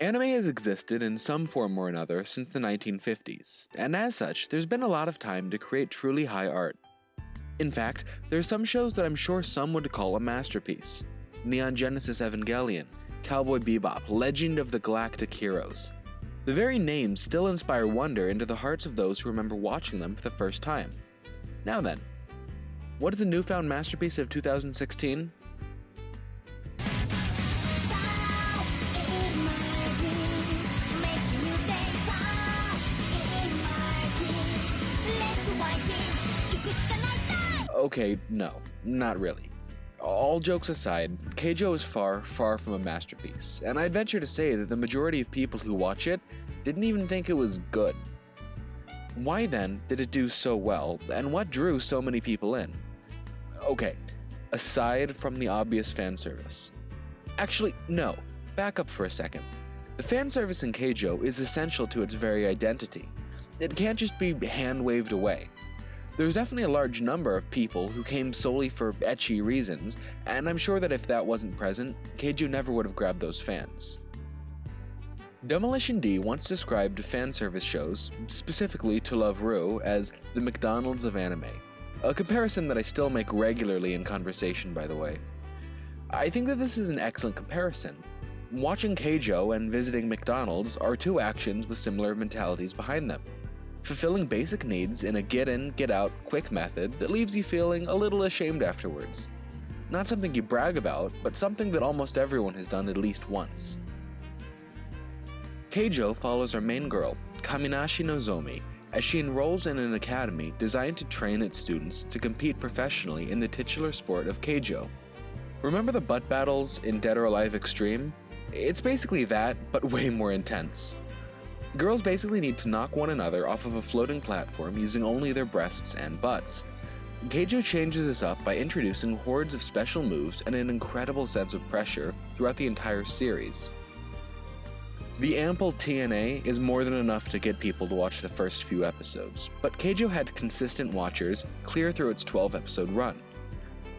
Anime has existed in some form or another since the 1950s, and as such, there's been a lot of time to create truly high art. In fact, there are some shows that I'm sure some would call a masterpiece. Neon Genesis Evangelion, Cowboy Bebop, Legend of the Galactic Heroes. The very names still inspire wonder into the hearts of those who remember watching them for the first time. Now then, what is the newfound masterpiece of 2016? Okay, no, not really. All jokes aside, Keijo is far, far from a masterpiece, and I'd venture to say that the majority of people who watch it didn't even think it was good. Why then did it do so well, and what drew so many people in? Okay, aside from the obvious fan service. Actually, no, back up for a second. The fan service in Keijo is essential to its very identity. It can't just be hand-waved away. There's definitely a large number of people who came solely for ecchi reasons, and I'm sure that if that wasn't present, Keijo never would have grabbed those fans. Demolition D once described fanservice shows, specifically To Love Ru, as the McDonald's of anime. A comparison that I still make regularly in conversation, by the way. I think that this is an excellent comparison. Watching Keijo and visiting McDonald's are two actions with similar mentalities behind them. Fulfilling basic needs in a get-in, get-out, quick method that leaves you feeling a little ashamed afterwards. Not something you brag about, but something that almost everyone has done at least once. Keijo follows our main girl, Kaminashi Nozomi, as she enrolls in an academy designed to train its students to compete professionally in the titular sport of Keijo. Remember the butt battles in Dead or Alive Extreme? It's basically that, but way more intense. Girls basically need to knock one another off of a floating platform using only their breasts and butts. Keijo changes this up by introducing hordes of special moves and an incredible sense of pressure throughout the entire series. The ample TNA is more than enough to get people to watch the first few episodes, but Keijo had consistent watchers clear through its 12-episode run.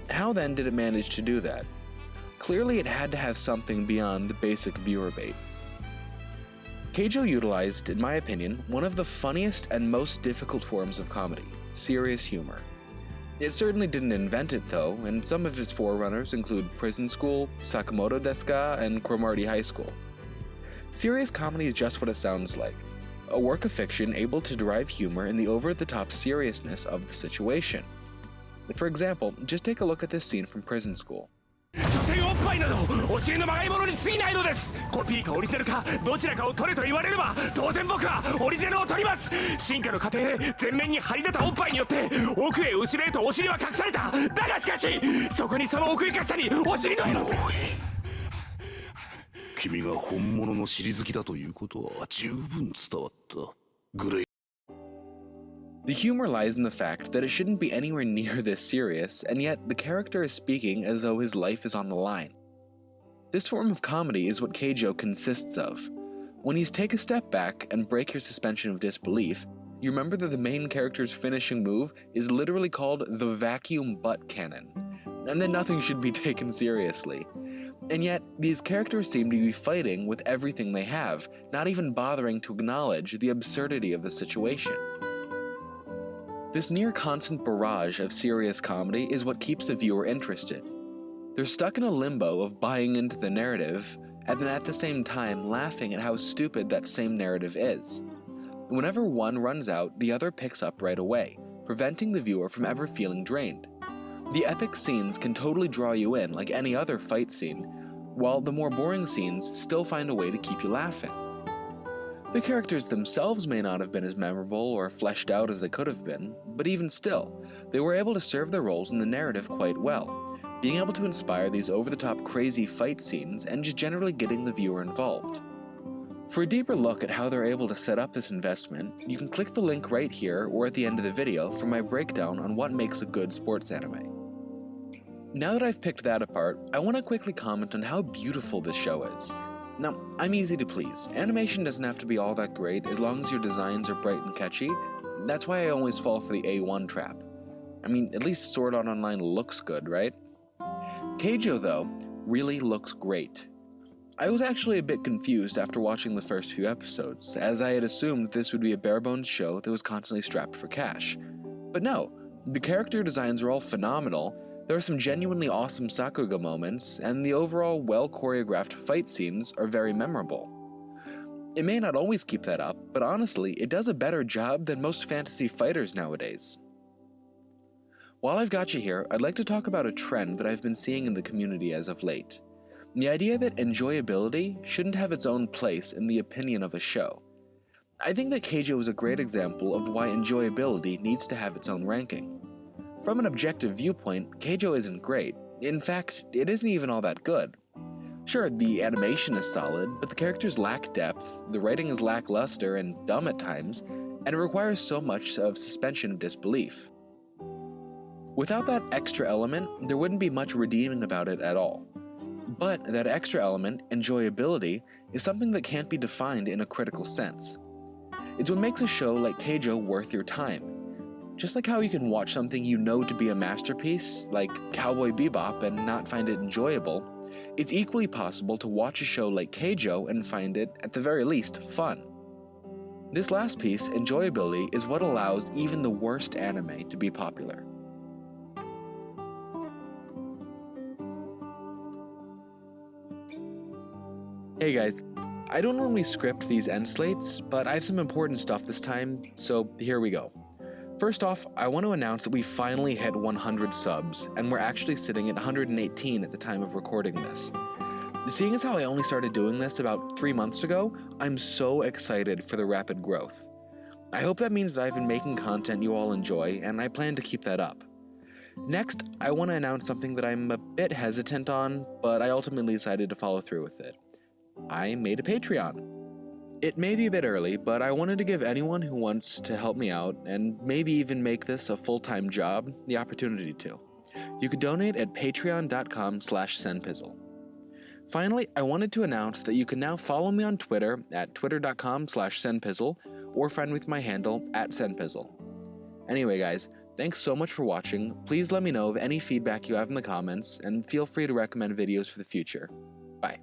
How then did it manage to do that? Clearly it had to have something beyond the basic viewer bait. Keijo utilized, in my opinion, one of the funniest and most difficult forms of comedy, serious humor. It certainly didn't invent it though, and some of its forerunners include Prison School, Sakamoto Desu Ka, and Cromartie High School. Serious comedy is just what it sounds like, a work of fiction able to derive humor in the over-the-top seriousness of the situation. For example, just take a look at this scene from Prison School. 所詮おっぱいなど教えのまがいものに過ぎないのです。コピーかオリジナルかどちらかを取れと言われれば当然僕はオリジナルを取ります。進化の過程で前面に張り出たおっぱいによって奥へ後ろへとお尻は隠された。だがしかしそこにその奥ゆかしさにお尻の絵の君が本物の尻好きだということは十分伝わった。グレイ The humor lies in the fact that it shouldn't be anywhere near this serious, and yet the character is speaking as though his life is on the line. This form of comedy is what Keijo consists of. When you take a step back and break your suspension of disbelief, you remember that the main character's finishing move is literally called the vacuum butt cannon, and that nothing should be taken seriously. And yet, these characters seem to be fighting with everything they have, not even bothering to acknowledge the absurdity of the situation. This near-constant barrage of serious comedy is what keeps the viewer interested. They're stuck in a limbo of buying into the narrative, and then at the same time laughing at how stupid that same narrative is. Whenever one runs out, the other picks up right away, preventing the viewer from ever feeling drained. The epic scenes can totally draw you in like any other fight scene, while the more boring scenes still find a way to keep you laughing. The characters themselves may not have been as memorable or fleshed out as they could have been, but even still, they were able to serve their roles in the narrative quite well, being able to inspire these over-the-top crazy fight scenes and just generally getting the viewer involved. For a deeper look at how they're able to set up this investment, you can click the link right here or at the end of the video for my breakdown on what makes a good sports anime. Now that I've picked that apart, I want to quickly comment on how beautiful this show is. Now, I'm easy to please. Animation doesn't have to be all that great as long as your designs are bright and catchy. That's why I always fall for the A1 trap. I mean, at least Sword Art Online looks good, right? Keijo, though, really looks great. I was actually a bit confused after watching the first few episodes, as I had assumed this would be a bare-bones show that was constantly strapped for cash. But no, the character designs are all phenomenal, there are some genuinely awesome Sakuga moments, and the overall well-choreographed fight scenes are very memorable. It may not always keep that up, but honestly, it does a better job than most fantasy fighters nowadays. While I've got you here, I'd like to talk about a trend that I've been seeing in the community as of late. The idea that enjoyability shouldn't have its own place in the opinion of a show. I think that Keijo is a great example of why enjoyability needs to have its own ranking. From an objective viewpoint, Keijo isn't great. In fact, it isn't even all that good. Sure, the animation is solid, but the characters lack depth, the writing is lackluster and dumb at times, and it requires so much of suspension of disbelief. Without that extra element, there wouldn't be much redeeming about it at all. But that extra element, enjoyability, is something that can't be defined in a critical sense. It's what makes a show like Keijo worth your time. Just like how you can watch something you know to be a masterpiece, like Cowboy Bebop, and not find it enjoyable, it's equally possible to watch a show like Keijo and find it, at the very least, fun. This last piece, enjoyability, is what allows even the worst anime to be popular. Hey guys, I don't normally script these end slates, but I have some important stuff this time, so here we go. First off, I want to announce that we finally hit 100 subs, and we're actually sitting at 118 at the time of recording this. Seeing as how I only started doing this about 3 months ago, I'm so excited for the rapid growth. I hope that means that I've been making content you all enjoy, and I plan to keep that up. Next, I want to announce something that I'm a bit hesitant on, but I ultimately decided to follow through with it. I made a Patreon. It may be a bit early, but I wanted to give anyone who wants to help me out, and maybe even make this a full-time job, the opportunity to. You could donate at patreon.com/Senpizzle. Finally, I wanted to announce that you can now follow me on Twitter at twitter.com/Senpizzle, or find me with my handle @Senpizzle. Anyway guys, thanks so much for watching. Please let me know of any feedback you have in the comments, and feel free to recommend videos for the future. Bye.